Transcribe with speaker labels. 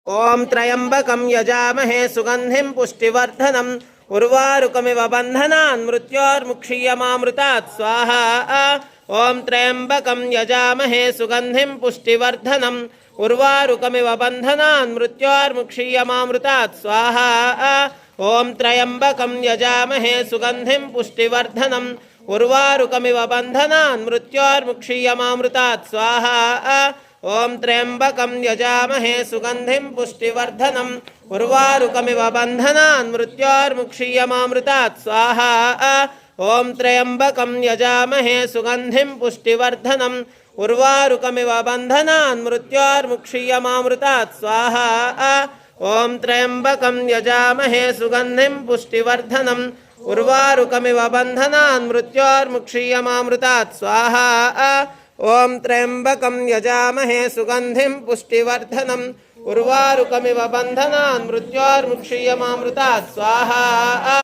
Speaker 1: ओम त्र्यंबकं यजामहे सुगंधिं पुष्टिवर्धनम् उर्वारुकमिव बन्धनान् मृत्योर्मुक्षीयमामृतात् स्वाहा। ओम त्र्यंबकं यजामहे सुगंधिं पुष्टिवर्धनम् उर्वारुकमिव बन्धनान् मृत्योर्मुक्षीयमामृतात् स्वाहा। ओम त्र्यंबकं यजामहे सुगंधिं पुष्टिवर्धनम् उर्वारुकमिव बन्धनान् मृत्योर्मुक्षीयमामृतात् स्वाहा। ओम त्र्यंबकं यजामहे सुगंधिं पुष्टिवर्धनम् उर्वारुकमिव बन्धनान् मृत्योर्मुक्षीयमामृतात् स्वाहा। ओम त्र्यंबकं यजामहे सुगंधिं पुष्टिवर्धनम् उर्वारुकमिव बन्धनान् मृत्योर्मुक्षीयमामृतात् स्वाहा। ओम त्र्यंबकं यजामहे सुगंधिं पुष्टिवर्धनम् उर्वारुकमिव बन्धनान् मृत्योर्मुक्षीयमामृतात् स्वाहा। ओम त्र्यंबकं यजामहे सुगंधिं पुष्टिवर्धनम् उर्वारुकमिव बन्धनान् मृत्योर्मुक्षीयमामृतात् स्वाहा।